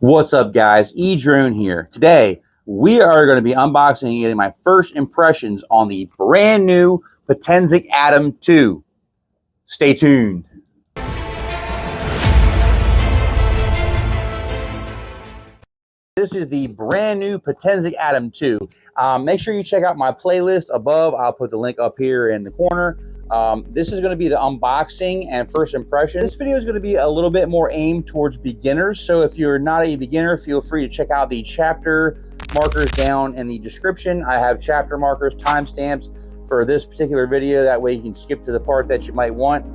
What's up, guys? Edrone here. Today, we are going to be unboxing and getting my first impressions on the brand new Potensic Atom 2. Stay tuned. This is the brand new Potensic Atom 2. Make sure you check out my playlist above. I'll put the link up here in the corner. This is going to be the unboxing and first impression. This video is going to be a little bit more aimed towards beginners. So if you're not a beginner, feel free to check out the chapter markers down in the description. I have chapter markers, timestamps for this particular video. That way you can skip to the part that you might want.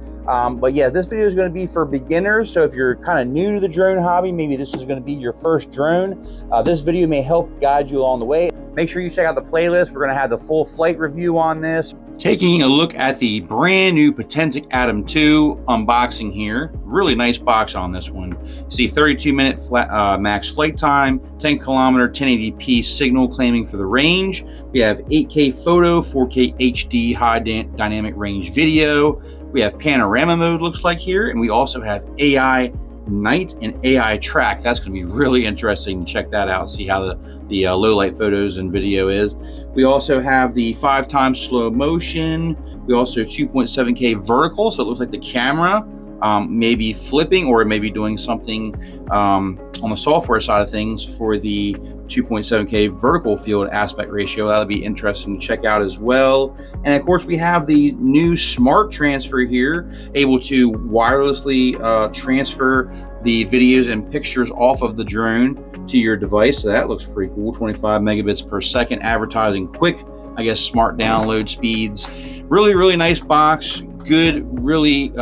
But yeah, this video is going to be for beginners. So if you're kind of new to the drone hobby, maybe this is going to be your first drone. This video may help guide you along the way. Make sure you check out the playlist. We're going to have the full flight review on this. Taking a look at the brand new Potensic Atom 2 unboxing here. Really nice box on this one. You see 32-minute max flight time, 10-kilometer 1080p signal claiming for the range. We have 8K photo, 4K HD high dynamic range video. We have panorama mode, looks like here, and we also have AI night and AI track. That's going to be really interesting to check that out, see how the low light photos and video is. We also have the 5x slow motion. We also 2.7K vertical, so it looks like the camera may be flipping or it may be doing something on the software side of things for the 2.7K vertical field aspect ratio. That'll be interesting to check out as well. And of course, we have the new smart transfer here, able to wirelessly transfer the videos and pictures off of the drone to your device. So that looks pretty cool. 25 megabits per second, advertising quick, I guess, smart download speeds. Really nice box. Good, really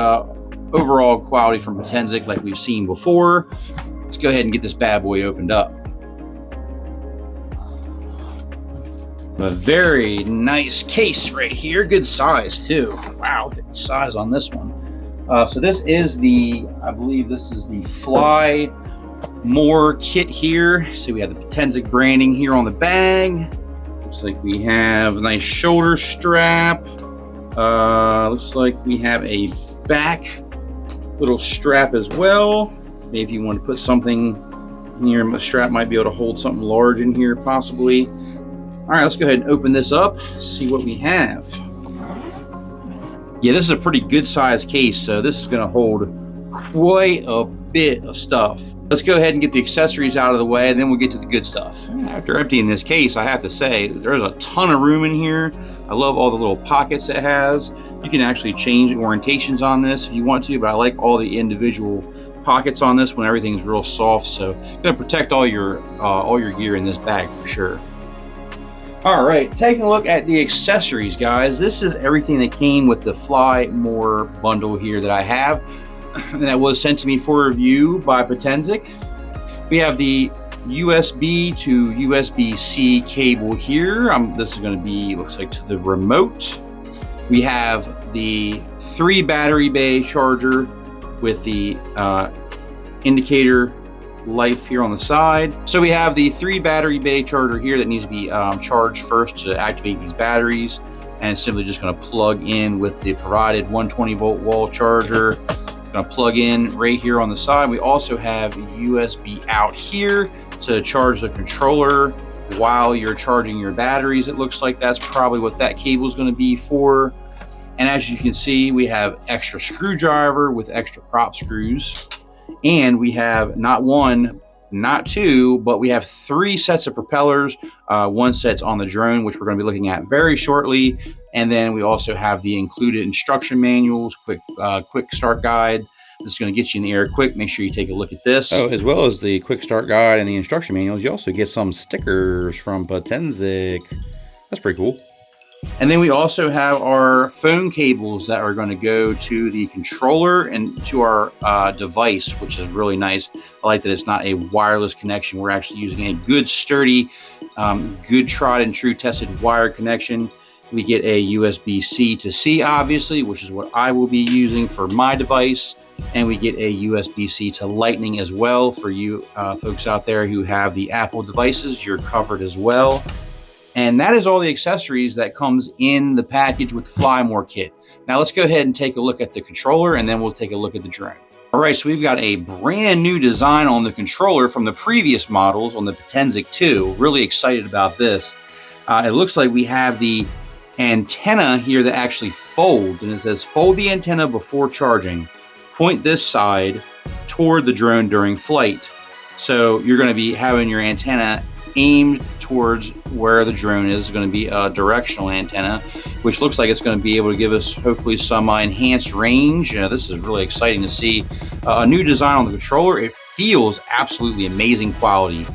overall quality from Potensic like we've seen before. Let's go ahead and get this bad boy opened up. A very nice case right here. Good size too. Wow, look at the size on this one. So this is I believe this is the Fly More kit here. So we have the Potensic branding here on the bag. Looks like we have a nice shoulder strap. Looks like we have a back little strap as well. Maybe if you want to put something here, the strap might be able to hold something large in here possibly. All right, let's go ahead and open this up, see what we have. Yeah, this is a pretty good sized case, so this is going to hold quite a bit of stuff. Let's go ahead and get the accessories out of the way, and then we'll get to the good stuff. After emptying this case, I have to say there's a ton of room in here. I love all the little pockets it has. You can actually change orientations on this if you want to, but I like all the individual pockets on this when everything's real soft. So it's going to protect all your gear in this bag for sure. All right, taking a look at the accessories, guys. This is everything that came with the Fly More bundle here that I have. And that was sent to me for review by Potensic. We have the USB to USB-C cable here. This is going to be, looks like, to the remote. We have the 3 battery bay charger with the indicator life here on the side. So we have the 3 battery bay charger here that needs to be charged first to activate these batteries, and it's simply just going to plug in with the provided 120 volt wall charger. Going to plug in right here on the side. We also have USB out here to charge the controller while you're charging your batteries. It looks like that's probably what that cable is going to be for. And as you can see, we have extra screwdriver with extra prop screws. And we have not 1, not 2, but we have 3 sets of propellers. 1 set's on the drone, which we're going to be looking at very shortly. And then we also have the included instruction manuals, quick start guide. This is going to get you in the air quick. Make sure you take a look at this. Oh, as well as the quick start guide and the instruction manuals, you also get some stickers from Potensic. That's pretty cool. And then we also have our phone cables that are going to go to the controller and to our device, which is really nice. I like that it's not a wireless connection. We're actually using a good, sturdy, good tried and true tested wired connection. We get a USB-C to C, obviously, which is what I will be using for my device. And we get a USB-C to Lightning as well. For you folks out there who have the Apple devices, you're covered as well. And that is all the accessories that comes in the package with the Fly More kit. Now let's go ahead and take a look at the controller, and then we'll take a look at the drone. All right, so we've got a brand new design on the controller from the previous models on the Potensic 2. Really excited about this. It looks like we have the antenna here that actually folds, and it says fold the antenna before charging. Point this side toward the drone during flight. So you're going to be having your antenna aimed towards where the drone is. It's going to be a directional antenna, which looks like it's going to be able to give us hopefully some enhanced range. This is really exciting to see. A new design on the controller. It feels absolutely amazing quality.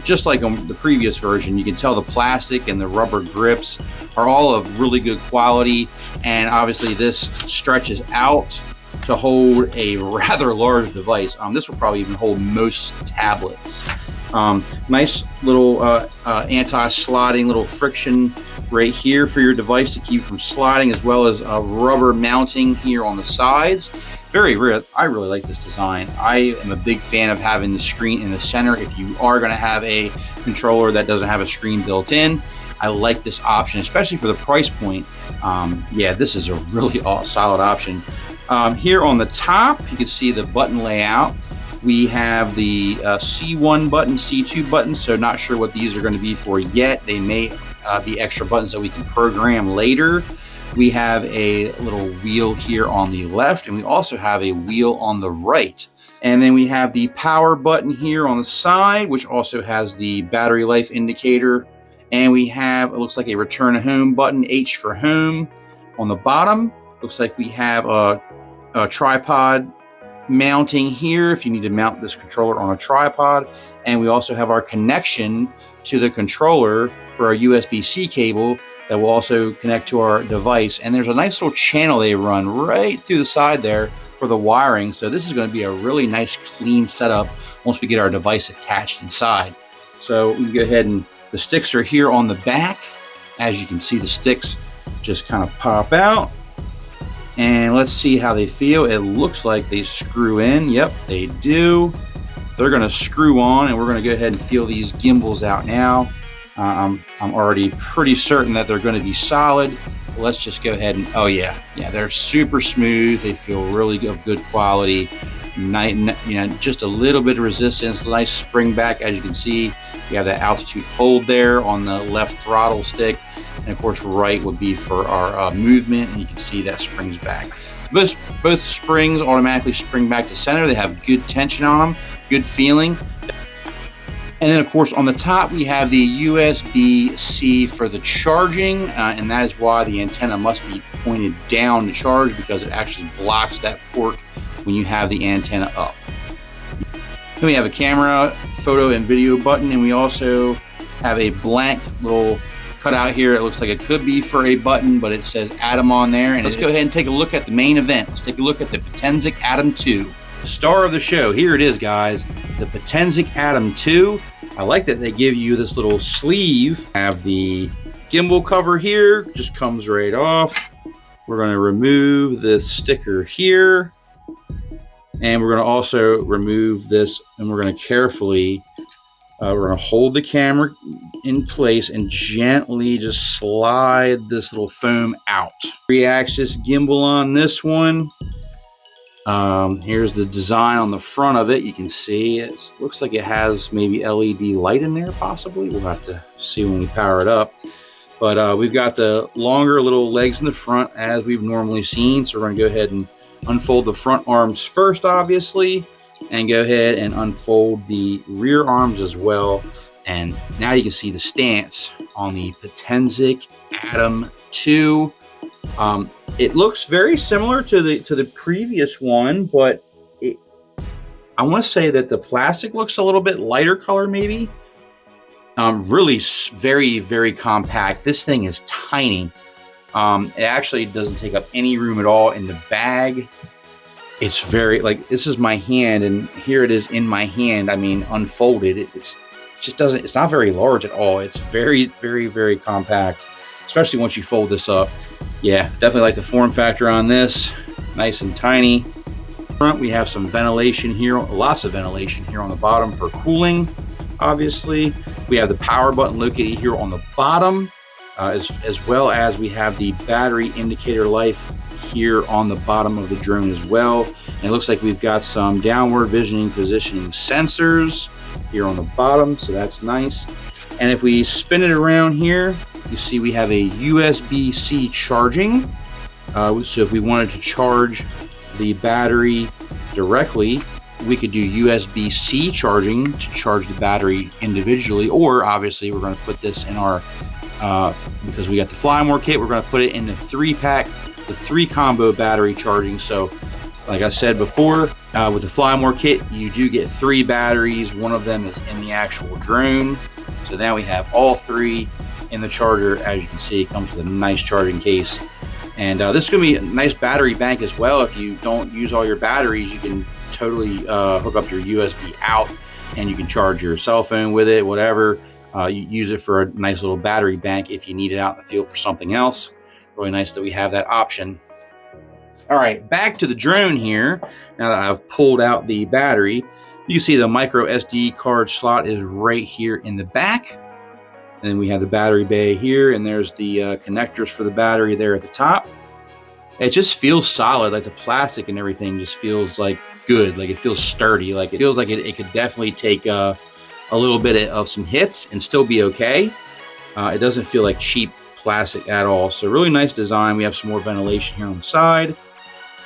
Just like on the previous version, you can tell the plastic and the rubber grips are all of really good quality, and obviously this stretches out to hold a rather large device. This will probably even hold most tablets. Nice little anti-sliding little friction right here for your device to keep from sliding, as well as a rubber mounting here on the sides. Very rare. I really like this design. I am a big fan of having the screen in the center. If you are going to have a controller that doesn't have a screen built in, I like this option, especially for the price point. Yeah, this is a really solid option. Here on the top, you can see the button layout. We have the C1 button, C2 button, so not sure what these are going to be for yet. They may be extra buttons that we can program later. We have a little wheel here on the left, and we also have a wheel on the right. And then we have the power button here on the side, which also has the battery life indicator. And we have, it looks like a return home button, H for home. On the bottom, looks like we have a tripod mounting here if you need to mount this controller on a tripod. And we also have our connection to the controller for our USB-C cable that will also connect to our device. And there's a nice little channel they run right through the side there for the wiring. So this is going to be a really nice clean setup once we get our device attached inside. So we can go ahead, and the sticks are here on the back. As you can see, the sticks just kind of pop out. And let's see how they feel. It looks like they screw in. Yep, they do. They're going to screw on, and we're going to go ahead and feel these gimbals out now. I'm already pretty certain that they're going to be solid. Let's just go ahead and, oh yeah, they're super smooth. They feel really of good quality. Just a little bit of resistance, nice spring back. As you can see, we have that altitude hold there on the left throttle stick. And of course, right would be for our movement, and you can see that springs back. Both springs automatically spring back to center. They have good tension on them, good feeling. And then of course on the top we have the USB-C for the charging, and that is why the antenna must be pointed down to charge, because it actually blocks that port when you have the antenna up. Then we have a camera, photo, and video button, and we also have a blank little cutout here. It looks like it could be for a button, but it says Atom on there. And let's go ahead and take a look at the main event. Let's take a look at the Potensic Atom 2. Star of the show. Here it is, guys. The Potensic Atom 2. I like that they give you this little sleeve. Have the gimbal cover here. Just comes right off. We're going to remove this sticker here. And we're going to also remove this, and we're going to carefully we're going to hold the camera in place and gently just slide this little foam out. 3-axis gimbal on this one. Here's the design on the front of it. You can see it looks like it has maybe LED light in there, possibly. We'll have to see when we power it up. But we've got the longer little legs in the front as we've normally seen. So we're going to go ahead and unfold the front arms first, obviously, and go ahead and unfold the rear arms as well. And now you can see the stance on the Potensic Atom 2. It looks very similar to the previous one, but I want to say that the plastic looks a little bit lighter color, maybe. Really very, very compact. This thing is tiny. It actually doesn't take up any room at all in the bag. It's very, like, this is my hand, and here it is in my hand. I mean, unfolded. It just doesn't, it's not very large at all. It's very, very, very compact, especially once you fold this up. Yeah, definitely like the form factor on this. Nice and tiny. Front, we have some ventilation here, lots of ventilation here on the bottom for cooling, obviously. We have the power button located here on the bottom, as well as we have the battery indicator life here on the bottom of the drone as well. And it looks like we've got some downward visioning positioning sensors here on the bottom, so that's nice. And if we spin it around here, you see we have a USB-C charging. So if we wanted to charge the battery directly, we could do USB-C charging to charge the battery individually, or obviously we're going to put this in our, because we got the Firmware kit, we're going to put it in the 3-pack, the 3-combo battery charging. So like I said before, with the Firmware kit, you do get 3 batteries. One of them is in the actual drone. So now we have all 3 in the charger. As you can see, it comes with a nice charging case. And this is going to be a nice battery bank as well. If you don't use all your batteries, you can totally hook up your USB out and you can charge your cell phone with it, whatever. You use it for a nice little battery bank if you need it out in the field for something else. Really nice that we have that option. All right, back to the drone here. Now that I've pulled out the battery, you see the micro SD card slot is right here in the back. And then we have the battery bay here, and there's the connectors for the battery there at the top. It just feels solid, like the plastic and everything just feels like good, like it feels sturdy, like it feels like it could definitely take a little bit of some hits and still be okay. It doesn't feel like cheap plastic at all. So really nice design. We have some more ventilation here on the side.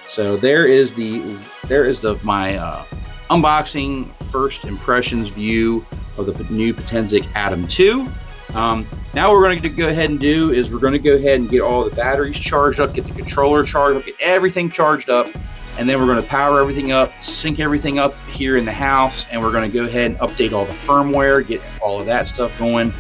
So there is my unboxing first impressions view of the new Potensic Atom 2. Now what we're going to go ahead and do is we're going to go ahead and get all the batteries charged up, get the controller charged up, get everything charged up, and then we're going to power everything up, sync everything up here in the house, and we're going to go ahead and update all the firmware, get all of that stuff going,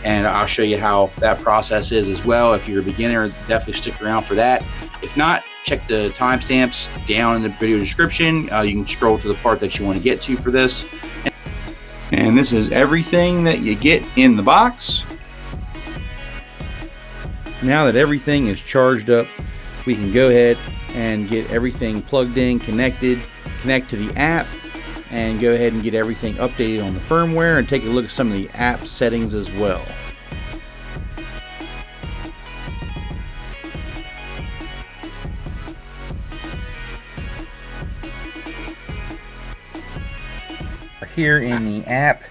and I'll show you how that process is as well. If you're a beginner, definitely stick around for that. If not, check the timestamps down in the video description. You can scroll to the part that you want to get to for this. And this is everything that you get in the box. Now that everything is charged up, we can go ahead and get everything plugged in, connected, connect to the app, and go ahead and get everything updated on the firmware and take a look at some of the app settings as well. Here in the app,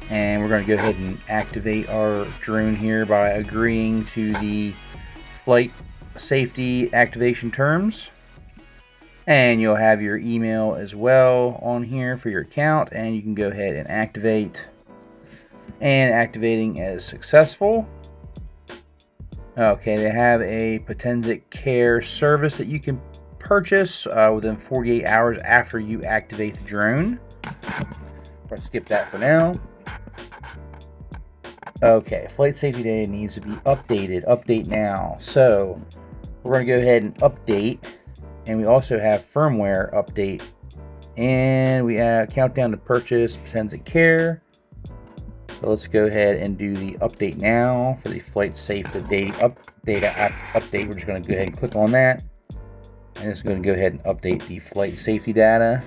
and we're going to go ahead and activate our drone here by agreeing to the flight safety activation terms, and you'll have your email as well on here for your account, and you can go ahead and activate, and activating as successful. Okay, they have a Potensic Care service that you can purchase within 48 hours after you activate the drone. Let's skip that for now. Okay, flight safety data needs to be updated. Update now. So we're going to go ahead and update, and we also have firmware update, and we have countdown to purchase Potensic Care. So let's go ahead and do the update now for the flight safety data update. We're just going to go ahead and click on that, and it's going to go ahead and update the flight safety data.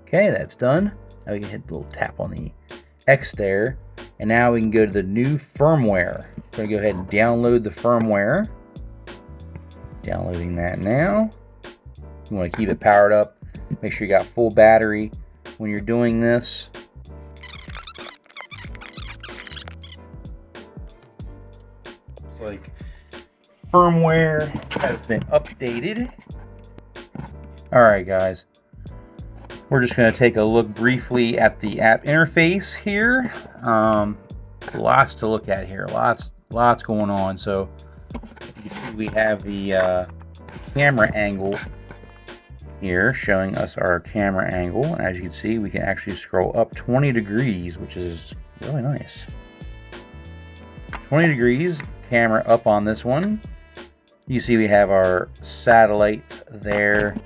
Okay, that's done. Now we can hit the little tap on the X there, and now we can go to the new firmware. We're going to go ahead and download the firmware. Downloading that now. You want to keep it powered up. Make sure you got full battery when you're doing this. Looks like firmware has been updated. Alright guys, we're just going to take a look briefly at the app interface here. Lots to look at here, lots going on. So you can see we have the camera angle here showing us our camera angle. And as you can see, we can actually scroll up 20 degrees, which is really nice. 20 degrees, camera up on this one. You see we have our satellites there,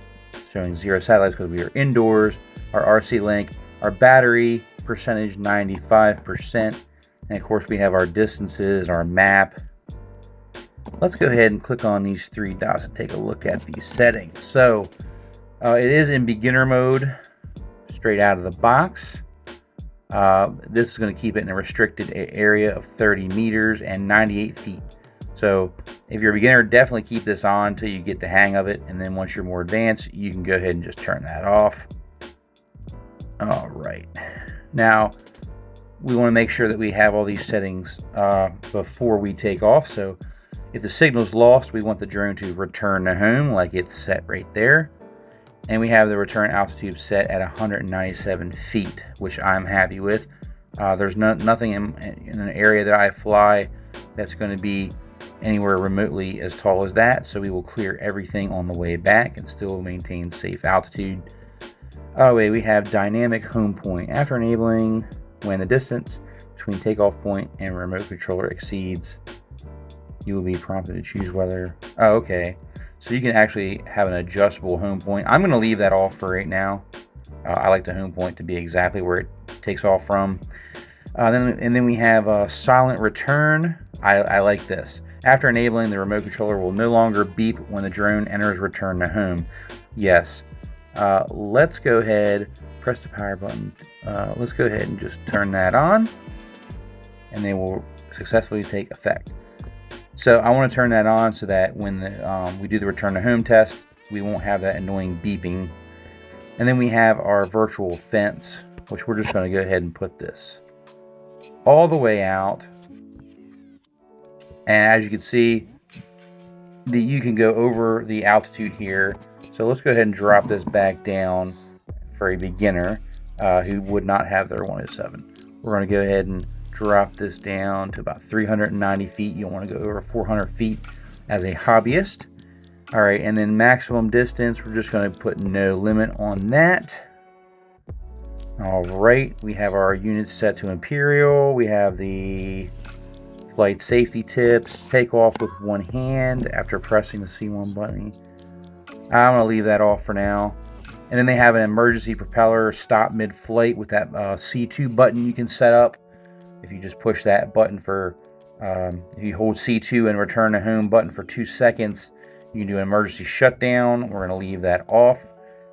showing 0 satellites because we are indoors. Our RC link, our battery percentage 95%, and of course we have our distances, our map. Let's go ahead and click on these 3 dots and take a look at these settings. So it is in beginner mode straight out of the box. This is going to keep it in a restricted area of 30 meters and 98 feet. So If you're a beginner, definitely keep this on until you get the hang of it, and then once you're more advanced, you can go ahead and just turn that off. All right. Now, we want to make sure that we have all these settings before we take off. So if the signal's lost, we want the drone to return to home like it's set right there. And we have the return altitude set at 197 feet, which I'm happy with. There's nothing in an area that I fly that's going to be anywhere remotely as tall as that, so we will clear everything on the way back and still maintain safe altitude. Oh wait, we have dynamic home point. After enabling, when the distance between takeoff point and remote controller exceeds, you will be prompted to choose whether... Oh, okay. So you can actually have an adjustable home point. I'm going to leave that off for right now. I like the home point to be exactly where it takes off from. Then we have silent return. I like this. After enabling, the remote controller will no longer beep when the drone enters return to home. Yes. Let's go ahead, press the power button. Let's go ahead and just turn that on, and they will successfully take effect. So I want to turn that on so that when we do the return to home test, we won't have that annoying beeping. And then we have our virtual fence, which we're just going to go ahead and put this all the way out. And as you can see, you can go over the altitude here. So let's go ahead and drop this back down for a beginner who would not have their 107. We're going to go ahead and drop this down to about 390 feet. You don't want to go over 400 feet as a hobbyist. All right, and then maximum distance, we're just going to put no limit on that. All right, we have our units set to Imperial. We have the flight safety tips. Take off with one hand after pressing the C1 button. I'm going to leave that off for now. And then they have an emergency propeller stop mid-flight with that C2 button you can set up. If you just push that button for, if you hold C2 and return to home button for 2 seconds, you can do an emergency shutdown. We're going to leave that off.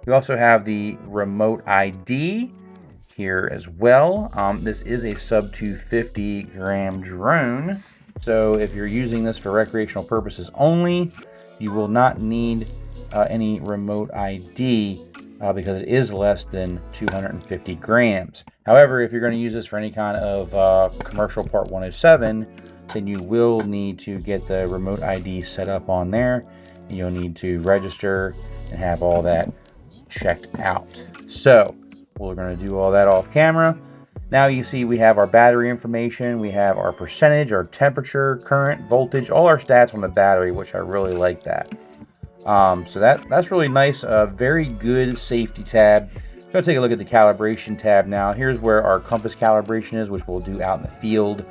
We also have the remote ID here as well. This is a sub-250 gram drone. So if you're using this for recreational purposes only, you will not need any remote ID because it is less than 250 grams. However, if you're going to use this for any kind of commercial Part 107, then you will need to get the remote ID set up on there. And you'll need to register and have all that checked out. So we're going to do all that off camera. Now you see we have our battery information, we have our percentage, our temperature, current, voltage, all our stats on the battery, which I really like that. So that's really nice. Very good safety tab. Go take a look at the calibration tab now. Here's where our compass calibration is, which we'll do out in the field.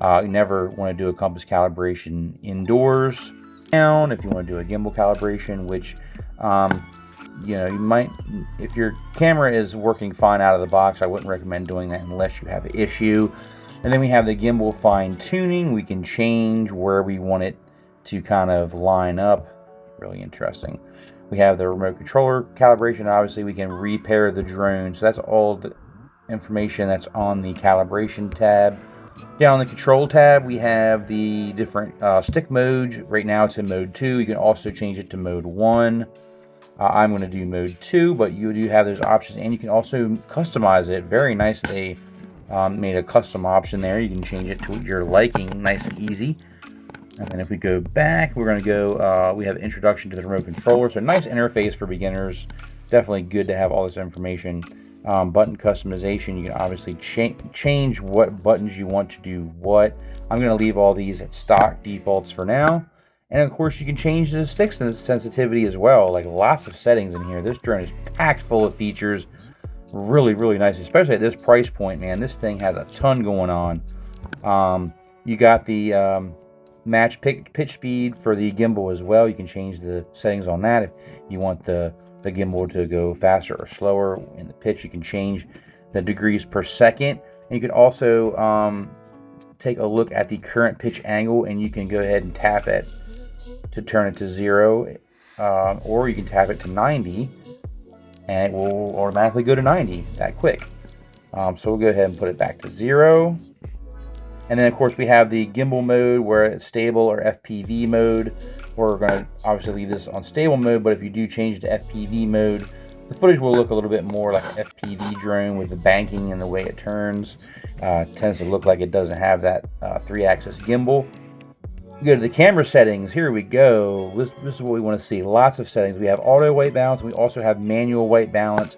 You never want to do a compass calibration indoors. Down, if you want to do a gimbal calibration, which you know, you might, if your camera is working fine out of the box, I wouldn't recommend doing that unless you have an issue. And then we have the gimbal fine tuning. We can change where we want it to kind of line up. Really interesting. We have the remote controller calibration. Obviously, we can repair the drone. So that's all the information that's on the calibration tab. Down on the control tab, we have the different stick modes. Right now, it's in mode 2. You can also change it to mode 1. I'm going to do mode 2, but you do have those options, and you can also customize it. Very nice. They made a custom option there. You can change it to your liking, nice and easy. And then if we go back, we're going to go, we have introduction to the remote controller. So nice interface for beginners. Definitely good to have all this information. Button customization, you can obviously change what buttons you want to do what. I'm going to leave all these at stock defaults for now. And of course, you can change the stick sensitivity as well. Like lots of settings in here. This drone is packed full of features. Really, really nice, especially at this price point, man. This thing has a ton going on. You got the match pitch speed for the gimbal as well. You can change the settings on that if you want the gimbal to go faster or slower. In the pitch, you can change the degrees per second. And you can also take a look at the current pitch angle, and you can go ahead and tap it to turn it to 0, or you can tap it to 90 and it will automatically go to 90 that quick. So we'll go ahead and put it back to 0. And then of course we have the gimbal mode where it's stable, or FPV mode. We're going to obviously leave this on stable mode, but if you do change it to FPV mode, the footage will look a little bit more like an FPV drone with the banking and the way it turns. Tends to look like it doesn't have that 3-axis gimbal. We go to the camera settings. Here we go. This is what we want to see. Lots of settings. We have auto white balance. We also have manual white balance,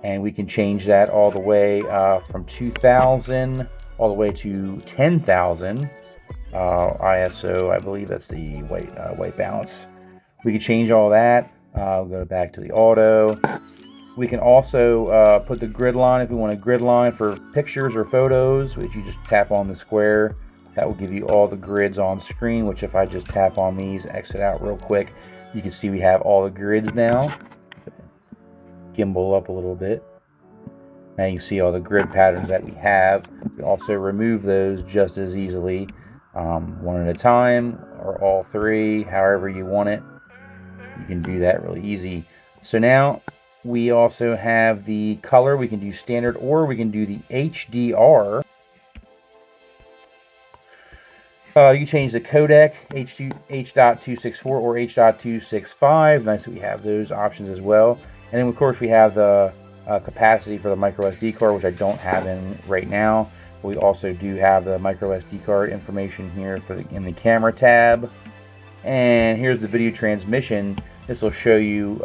and we can change that all the way from 2000 all the way to 10,000 ISO. I believe that's the white balance. We can change all that. We'll go back to the auto. We can also put the grid line if we want a grid line for pictures or photos, which you just tap on the square. That will give you all the grids on screen, which if I just tap on these, exit out real quick, you can see we have all the grids now. Gimbal up a little bit. Now you can see all the grid patterns that we have. You can also remove those just as easily, one at a time, or all three, however you want it. You can do that really easy. So now we also have the color. We can do standard, or we can do the HDR. You can change the codec, H.264 or H.265. Nice that we have those options as well. And then of course we have the capacity for the micro SD card, which I don't have in right now. We also do have the micro SD card information here in the camera tab. And here's the video transmission. This will show you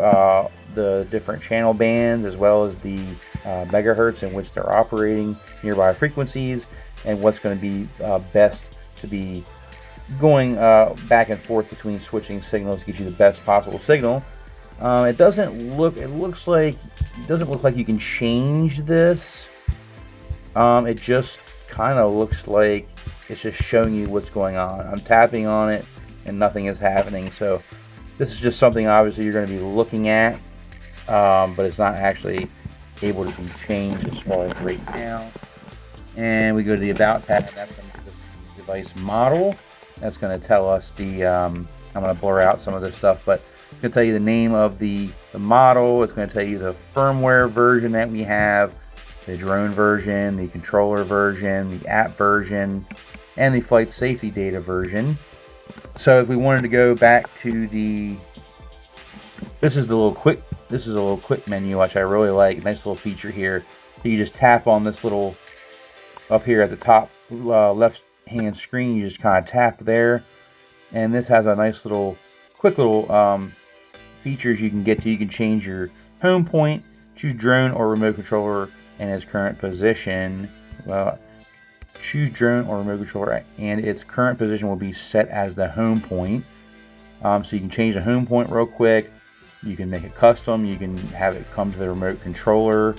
the different channel bands, as well as the megahertz in which they're operating, nearby frequencies, and what's going to be best to be going back and forth between switching signals to get you the best possible signal. It doesn't look like you can change this. It just kind of looks like it's just showing you what's going on. I'm tapping on it and nothing is happening. So this is just something obviously you're going to be looking at, but it's not actually able to be changed as far as right now. And we go to the About tab. That's the device model. That's going to tell us the, I'm going to blur out some of this stuff, but it's going to tell you the name of the model. It's going to tell you the firmware version that we have, the drone version, the controller version, the app version, and the flight safety data version. So if we wanted to go back to this is a little quick menu, which I really like. Nice little feature here. You just tap on this little, up here at the top left hand screen, you just kind of tap there, and this has a nice little quick little features you can get to. You can change your home point, choose drone or remote controller and its current position. Well, choose drone or remote controller and its current position will be set as the home point. So you can change the home point real quick. You can make it custom. You can have it come to the remote controller,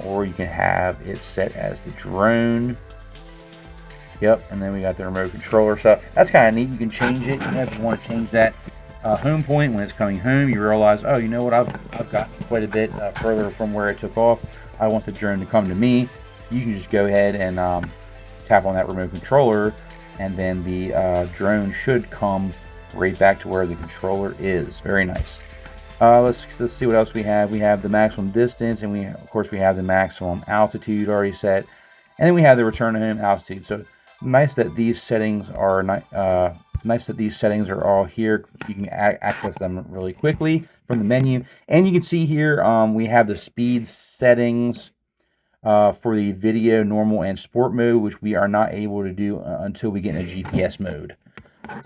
or you can have it set as the drone. Yep, and then we got the remote controller. So that's kind of neat. You can change it. If you want to change that home point when it's coming home, you realize, oh, you know what, I've got quite a bit further from where it took off. I want the drone to come to me. You can just go ahead and tap on that remote controller, and then the drone should come right back to where the controller is. Very nice. Let's see what else we have. We have the maximum distance, and of course we have the maximum altitude already set, and then we have the return to home altitude. So nice that these settings are all here. You can access them really quickly from the menu, and you can see here we have the speed settings for the video, normal, and sport mode, which we are not able to do until we get in a GPS mode.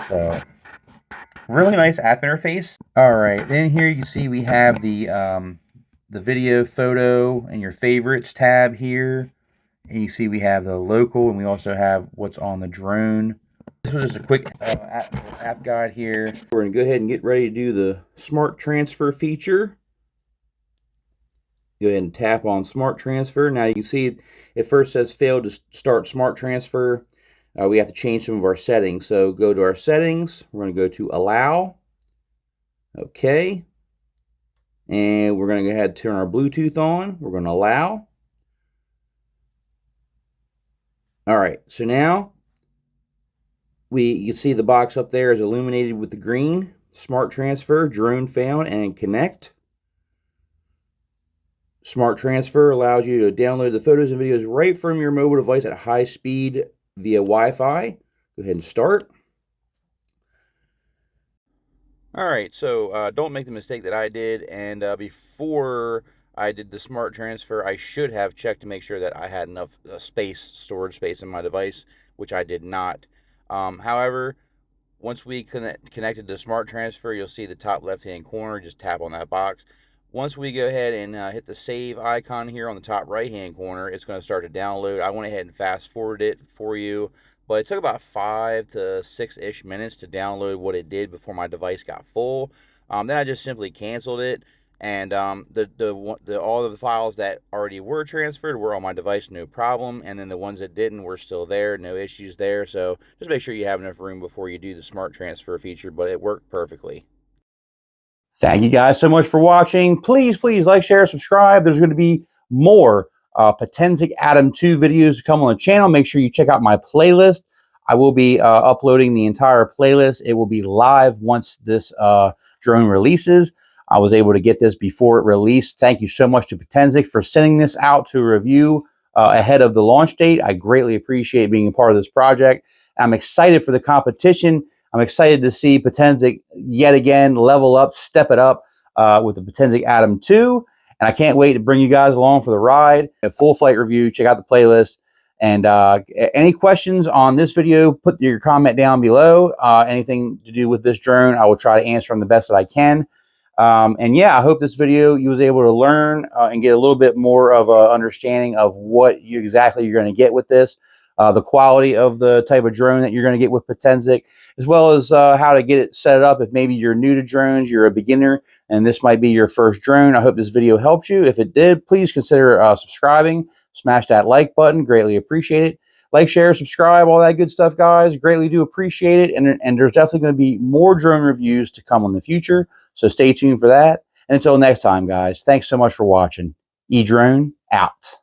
So really nice app interface. All right, then here you can see we have the video, photo, and your favorites tab here. And you see we have the local, and we also have what's on the drone. This was just a quick app guide here. We're going to go ahead and get ready to do the smart transfer feature. Go ahead and tap on smart transfer. Now you can see it first says failed to start smart transfer. We have to change some of our settings. So go to our settings. We're going to go to allow. Okay. And we're going to go ahead and turn our Bluetooth on. We're going to allow. All right, so now you can see the box up there is illuminated with the green. Smart transfer, drone found, and connect. Smart transfer allows you to download the photos and videos right from your mobile device at high speed via Wi-Fi. Go ahead and start. All right, so don't make the mistake that I did, and before I did the smart transfer, I should have checked to make sure that I had enough storage space in my device, which I did not. However, once we connected to smart transfer, you'll see the top left-hand corner. Just tap on that box. Once we go ahead and hit the save icon here on the top right-hand corner, it's going to start to download. I went ahead and fast-forwarded it for you, but it took about 5 to 6-ish minutes to download what it did before my device got full. Then I just simply canceled it, and all of the files that already were transferred were on my device, no problem, and then the ones that didn't were still there, no issues there. So just make sure you have enough room before you do the smart transfer feature, but it worked perfectly. Thank you guys so much for watching. Please like, share, subscribe. There's going to be more Potensic Atom 2 videos to come on the channel. Make sure you check out my playlist. I will be uploading the entire playlist. It will be live once this drone releases. I was able to get this before it released. Thank you so much to Potensic for sending this out to review ahead of the launch date. I greatly appreciate being a part of this project. I'm excited for the competition. I'm excited to see Potensic yet again level up, step it up with the Potensic Atom 2. And I can't wait to bring you guys along for the ride. A full flight review, check out the playlist. And any questions on this video, put your comment down below. Anything to do with this drone, I will try to answer them the best that I can. And yeah, I hope this video you was able to learn and get a little bit more of an understanding of what exactly you're going to get with this. The quality of the type of drone that you're going to get with Potensic, as well as how to get it set up if maybe you're new to drones, you're a beginner, and this might be your first drone. I hope this video helped you. If it did, please consider subscribing. Smash that like button. Greatly appreciate it. Like, share, subscribe, all that good stuff, guys. Greatly do appreciate it. And there's definitely going to be more drone reviews to come in the future, so stay tuned for that. And until next time, guys, thanks so much for watching. Edrone out.